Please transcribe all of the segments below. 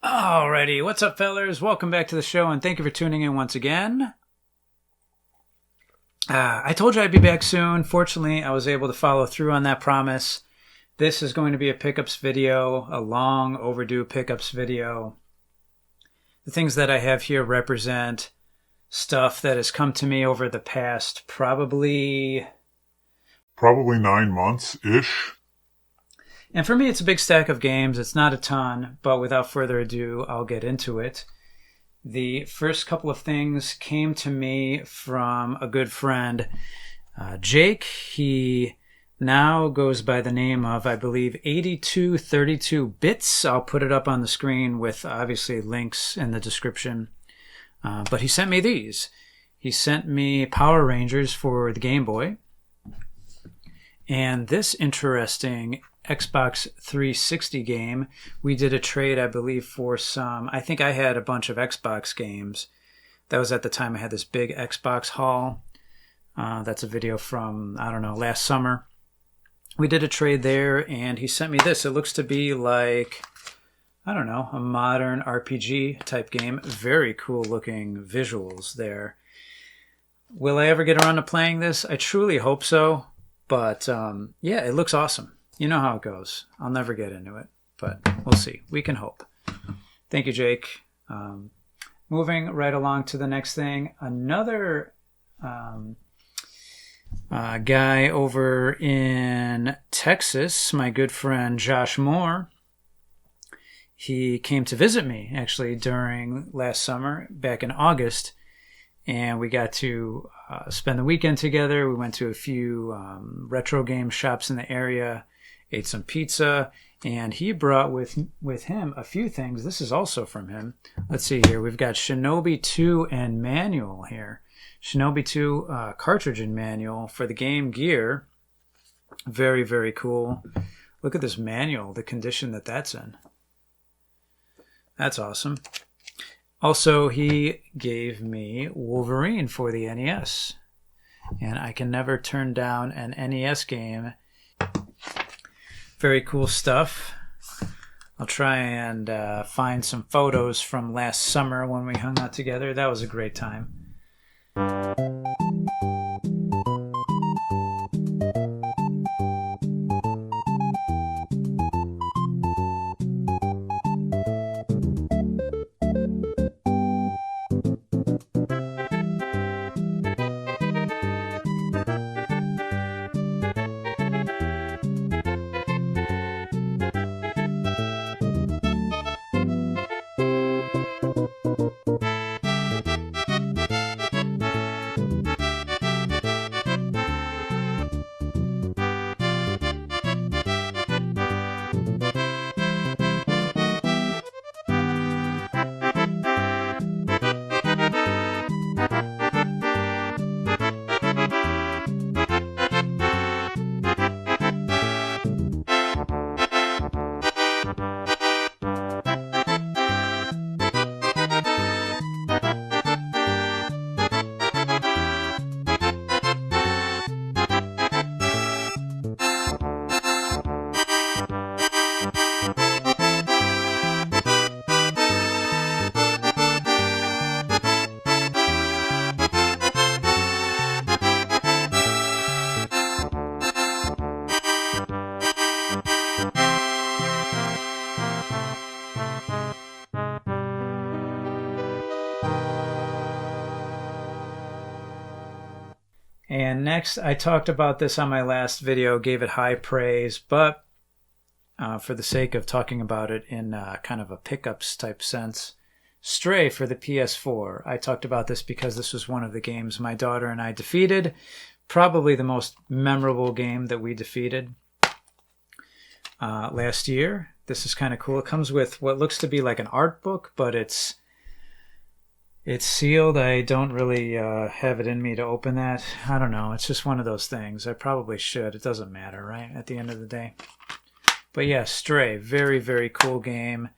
Alrighty, what's up, fellers? Welcome back to the show, and thank you for tuning in once again. I told you I'd be back soon. Fortunately, I was able to follow through on that promise. This is going to be a pickups video, a long overdue pickups video. The things that I have here represent stuff that has come to me over the past probably 9 months-ish. And for me, it's a big stack of games. It's not a ton, but without further ado, I'll get into it. The first couple of things came to me from a good friend, Jake. He now goes by the name of, I believe, 8232 Bits. I'll put it up on the screen with, obviously, links in the description. But he sent me these. He sent me Power Rangers for the Game Boy. And this interesting Xbox 360 game. We did a trade, I believe, for some. I think I had a bunch of Xbox games. That was at the time I had this big Xbox haul. That's a video from, I don't know, last summer. We did a trade there, and he sent me this. It looks to be like, I don't know, a modern RPG type game. Very cool looking visuals there. Will I ever get around to playing this? I truly hope so. But yeah, it looks awesome. You know how it goes. I'll never get into it, but we'll see. We can hope. Thank you, Jake. Moving right along to the next thing. Another guy over in Texas, my good friend Josh Moore, he came to visit me actually during last summer, back in August, and we got to spend the weekend together. We went to a few retro game shops in the area, ate some pizza, and he brought with him a few things. This is also from him. Let's see here. We've got Shinobi 2 and manual here. Shinobi 2 cartridge and manual for the Game Gear. Very, very cool. Look at this manual, the condition that that's in. That's awesome. Also, he gave me Wolverine for the NES. And I can never turn down an NES game. Very cool stuff. I'll try and find some photos from last summer when we hung out together. That was a great time. And next, I talked about this on my last video, gave it high praise, but for the sake of talking about it in kind of a pickups type sense, Stray for the PS4. I talked about this because this was one of the games my daughter and I defeated. Probably the most memorable game that we defeated last year. This is kind of cool. It comes with what looks to be like an art book, but it's sealed. I don't really have it in me to open that. I don't know. It's just one of those things. I probably should. It doesn't matter, right? At the end of the day. But yeah, Stray. Very, very cool game.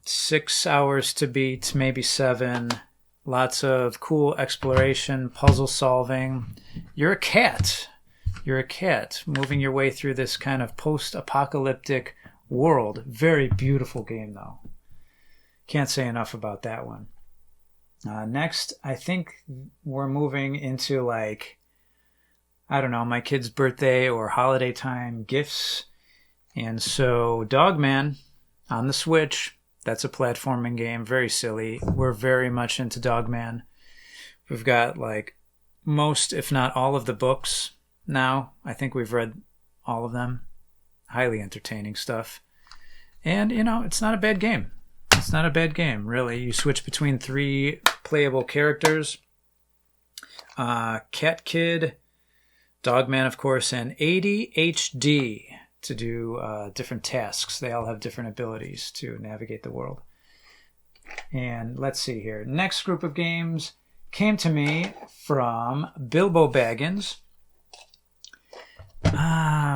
6 hours to beat, maybe 7. Lots of cool exploration, puzzle solving. You're a cat. You're a cat moving your way through this kind of post-apocalyptic world. Very beautiful game, though. Can't say enough about that one. Next, I think we're moving into, like, I don't know, my kid's birthday or holiday time gifts. And so Dogman on the Switch, that's a platforming game, very silly. We're very much into Dogman. We've got, like, most, if not all of the books now. I think we've read all of them. Highly entertaining stuff. And, you know, it's not a bad game. It's not a bad game, really. You switch between 3 playable characters. Cat Kid, Dogman, of course, and ADHD to do different tasks. They all have different abilities to navigate the world. And let's see here. Next group of games came to me from Bilbo Baggins.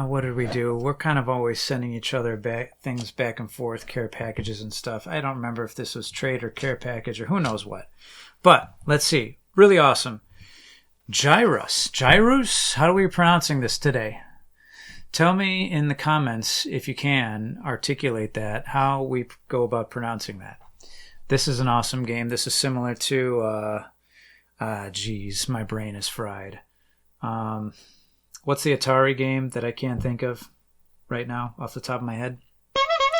What did we do? We're kind of always sending each other things back and forth, care packages and stuff. I don't remember if this was trade or care package or who knows what. But let's see. Really awesome. Gyrus? How are we pronouncing this today? Tell me in the comments, if you can, articulate that, how we go about pronouncing that. This is an awesome game. This is similar to, geez, my brain is fried. What's the Atari game that I can't think of right now off the top of my head?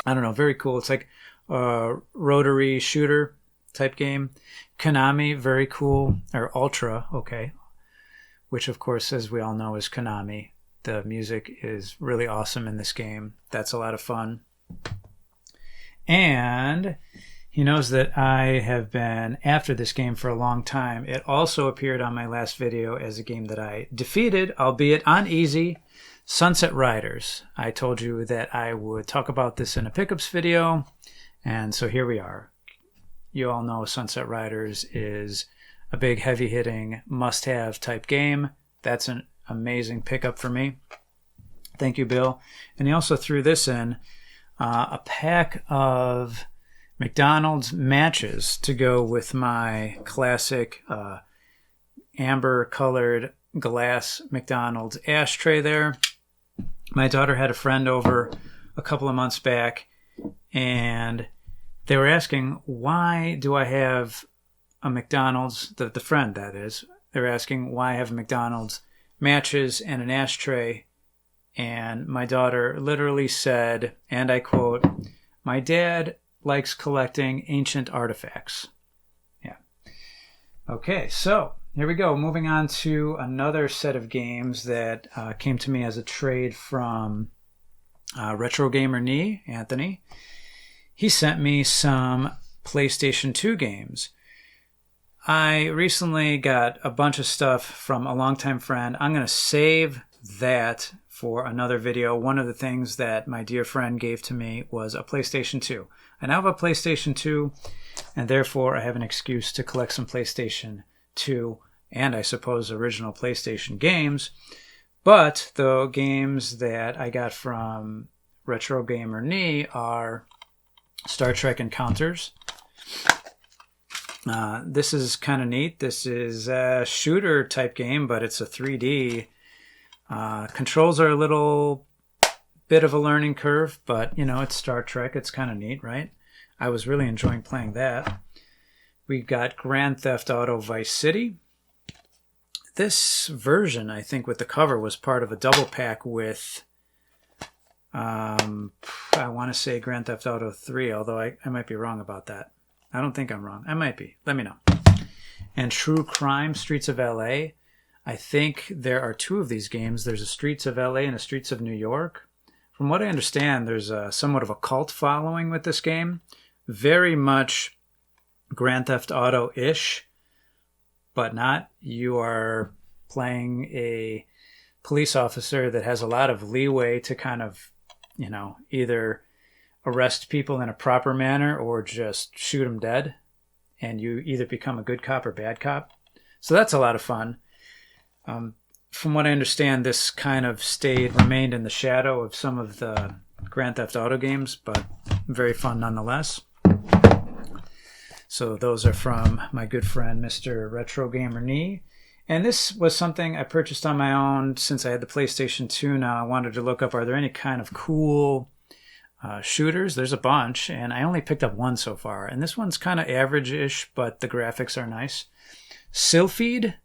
I don't know. Very cool. It's like a rotary shooter type game. Konami, very cool. Or Ultra, okay. Which, of course, as we all know, is Konami. The music is really awesome in this game. That's a lot of fun. And he knows that I have been after this game for a long time. It also appeared on my last video as a game that I defeated, albeit on easy, Sunset Riders. I told you that I would talk about this in a pickups video, and so here we are. You all know Sunset Riders is a big, heavy-hitting, must-have type game. That's an amazing pickup for me. Thank you, Bill. And he also threw this in, a pack of McDonald's matches to go with my classic amber-colored glass McDonald's ashtray there. My daughter had a friend over a couple of months back, and they were asking, why do I have a McDonald's, the friend that is, they're asking why I have a McDonald's matches and an ashtray, and my daughter literally said, and I quote, "My dad likes collecting ancient artifacts." Yeah. Okay, so here we go. Moving on to another set of games that came to me as a trade from Retro Gamer Knee, Anthony. He sent me some PlayStation 2 games. I recently got a bunch of stuff from a longtime friend. I'm going to save that for another video. One of the things that my dear friend gave to me was a PlayStation 2. I now have a PlayStation 2, and therefore I have an excuse to collect some PlayStation 2 and I suppose original PlayStation games. But the games that I got from Retro Gamer Knee are Star Trek Encounters. This is kind of neat. This is a shooter type game, but it's a 3D. Controls are a little bit of a learning curve, but you know, it's Star Trek. It's kind of neat, right? I was really enjoying playing that. We got Grand Theft Auto Vice City. This version, I think, with the cover was part of a double pack with, I want to say Grand Theft Auto 3, although I might be wrong about that. I don't think I'm wrong. I might be. Let me know. And True Crime, Streets of LA. I think there are 2 of these games. There's a Streets of LA and a Streets of New York. From what I understand, there's somewhat of a cult following with this game. Very much Grand Theft Auto-ish, but not. You are playing a police officer that has a lot of leeway to kind of, you know, either arrest people in a proper manner or just shoot them dead. And you either become a good cop or bad cop. So that's a lot of fun. From what I understand, this kind of remained in the shadow of some of the Grand Theft Auto games, but very fun nonetheless. So those are from my good friend, Mr. Retro Gamer Knee. And this was something I purchased on my own since I had the PlayStation 2 now. I wanted to look up, are there any kind of cool shooters. There's a bunch, and I only picked up one so far. And this one's kind of average-ish, but the graphics are nice. Sylphid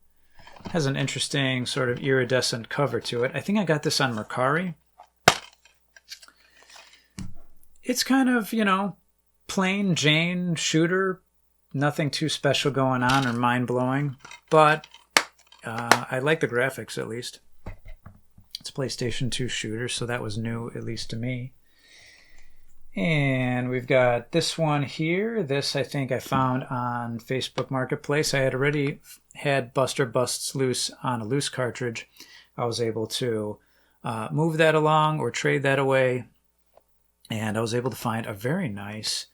has an interesting sort of iridescent cover to it. I think I got this on Mercari. It's kind of, plain Jane shooter. Nothing too special going on or mind-blowing, but I like the graphics at least. It's a PlayStation 2 shooter, so that was new, at least to me. And we've got this one here. This I think I found on Facebook Marketplace. I had already had Buster Busts Loose on a loose cartridge. I was able to move that along or trade that away. And I was able to find a very nice,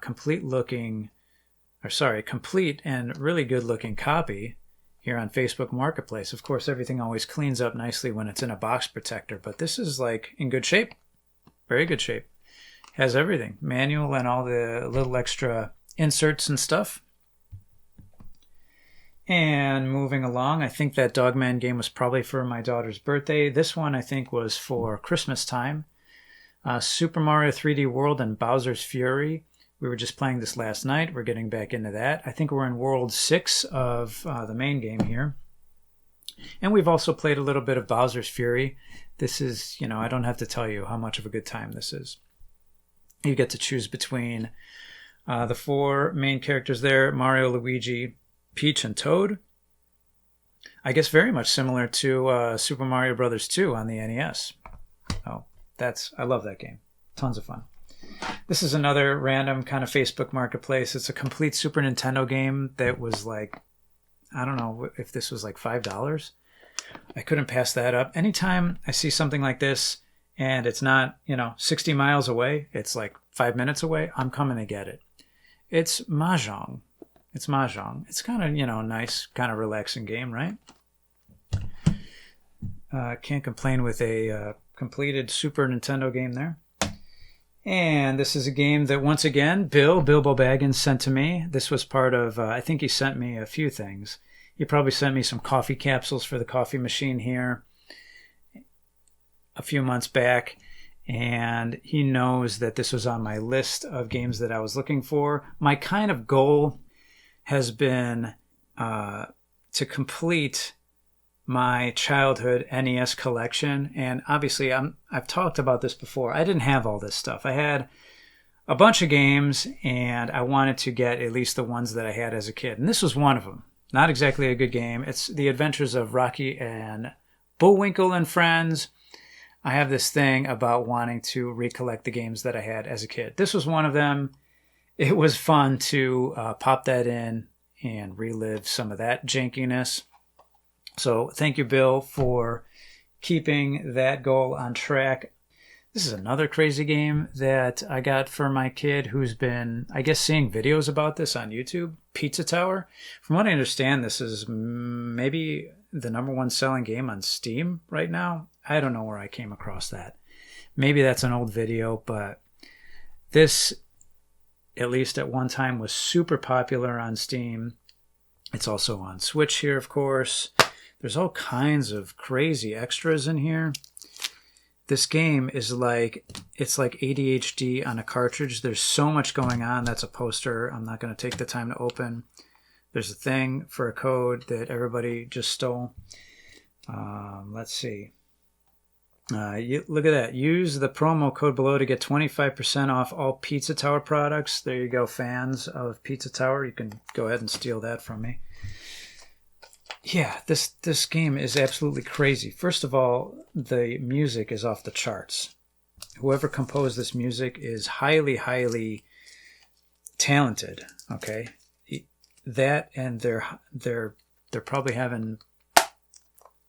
complete and really good looking copy here on Facebook Marketplace. Of course, everything always cleans up nicely when it's in a box protector, but this is like in good shape. Very good shape. Has everything, manual and all the little extra inserts and stuff. And moving along, I think that Dogman game was probably for my daughter's birthday. This one I think was for Christmas time. Super Mario 3D World and Bowser's Fury. We were just playing this last night. We're getting back into that. I think we're in World 6 of the main game here. And we've also played a little bit of Bowser's Fury. This is, I don't have to tell you how much of a good time this is. You get to choose between the four main characters there, Mario, Luigi, Peach, and Toad. I guess very much similar to Super Mario Bros. 2 on the NES. Oh, I love that game. Tons of fun. This is another random kind of Facebook Marketplace. It's a complete Super Nintendo game that was like, I don't know if this was like $5. I couldn't pass that up. Anytime I see something like this and it's not, 60 miles away, it's like 5 minutes away, I'm coming to get it. It's Mahjong. It's kind of, nice, kind of relaxing game, right? Can't complain with a completed Super Nintendo game there. And this is a game that, once again, Bilbo Baggins sent to me. This was part of, I think he sent me a few things. He probably sent me some coffee capsules for the coffee machine here a few months back. And he knows that this was on my list of games that I was looking for. My kind of goal has been to complete my childhood NES collection. And obviously, I've talked about this before. I didn't have all this stuff. I had a bunch of games, and I wanted to get at least the ones that I had as a kid. And this was one of them. Not exactly a good game. It's The Adventures of Rocky and Bullwinkle and Friends. I have this thing about wanting to recollect the games that I had as a kid. This was one of them. It was fun to pop that in and relive some of that jankiness. So thank you, Bill, for keeping that goal on track. This is another crazy game that I got for my kid who's been, I guess, seeing videos about this on YouTube, Pizza Tower. From what I understand, this is maybe the #1 selling game on Steam right now. I don't know where I came across that. Maybe that's an old video, but this, at least at one time, was super popular on Steam. It's also on Switch here, of course. There's all kinds of crazy extras in here. This game is it's like ADHD on a cartridge. There's so much going on. That's a poster I'm not going to take the time to open. There's a thing for a code that everybody just stole. Let's see. Look at that. Use the promo code below to get 25% off all Pizza Tower products. There you go, fans of Pizza Tower. You can go ahead and steal that from me. Yeah, this game is absolutely crazy. First of all, the music is off the charts. Whoever composed this music is highly, highly talented. Okay, that, and they're probably having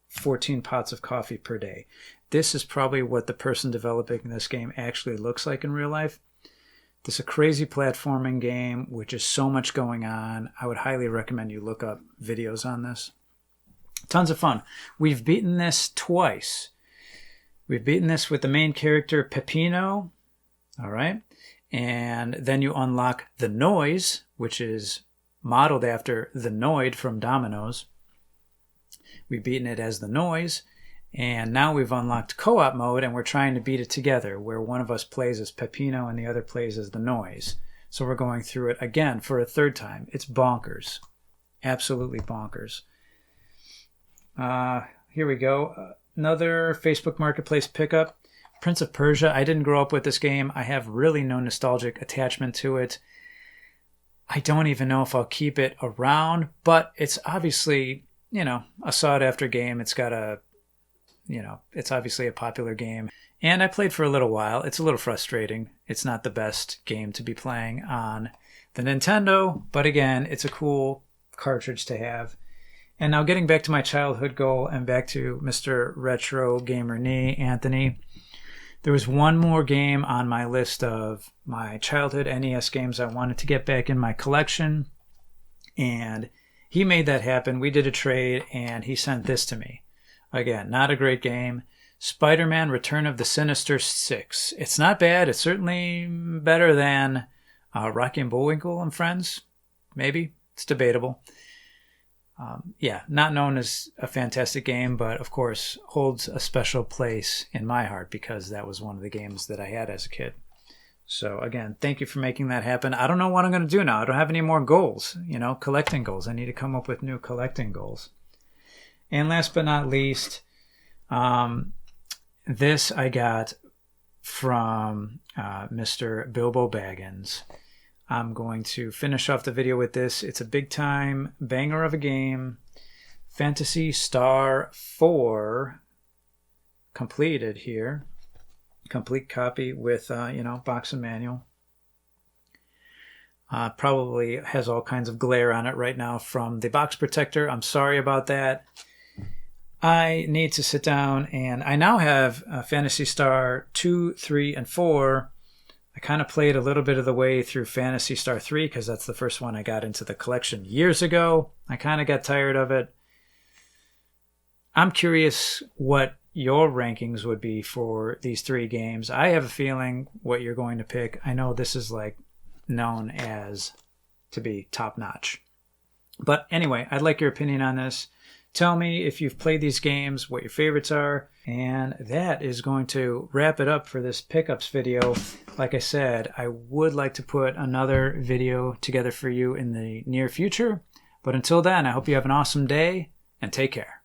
14 pots of coffee per day. This is probably what the person developing this game actually looks like in real life. This is a crazy platforming game, which is so much going on. I would highly recommend you look up videos on this. Tons of fun. We've beaten this twice. We've beaten this with the main character, Peppino. All right. And then you unlock the Noise, which is modeled after the Noid from Domino's. We've beaten it as the Noise. And now we've unlocked co-op mode, and we're trying to beat it together, where one of us plays as Peppino and the other plays as the Noise. So we're going through it again for a third time. It's bonkers. Absolutely bonkers. Here we go. Another Facebook Marketplace pickup. Prince of Persia. I didn't grow up with this game. I have really no nostalgic attachment to it. I don't even know if I'll keep it around, but it's obviously, a sought-after game. It's got it's obviously a popular game. And I played for a little while. It's a little frustrating. It's not the best game to be playing on the Nintendo, but again, it's a cool cartridge to have. And now getting back to my childhood goal and back to Mr. Retro Gamer Anthony, there was one more game on my list of my childhood NES games I wanted to get back in my collection, and he made that happen. We did a trade, and he sent this to me. Again, not a great game. Spider-Man Return of the Sinister Six. It's not bad. It's certainly better than Rocky and Bullwinkle and Friends. Maybe. It's debatable. Not known as a fantastic game, but of course holds a special place in my heart because that was one of the games that I had as a kid. So again, thank you for making that happen. I don't know what I'm going to do now. I don't have any more goals, collecting goals. I need to come up with new collecting goals. And last but not least, this I got from Mr. Bilbo Baggins. I'm going to finish off the video with this. It's a big time banger of a game. Phantasy Star 4 completed here. Complete copy with, box and manual. Probably has all kinds of glare on it right now from the box protector. I'm sorry about that. I need to sit down, and I now have Phantasy Star 2, 3, and 4. I kind of played a little bit of the way through Phantasy Star 3 because that's the first one I got into the collection years ago. I kind of got tired of it. I'm curious what your rankings would be for these three games. I have a feeling what you're going to pick. I know this is known as to be top notch. But anyway, I'd like your opinion on this. Tell me if you've played these games, what your favorites are. And that is going to wrap it up for this pickups video. Like I said, I would like to put another video together for you in the near future. But until then, I hope you have an awesome day and take care.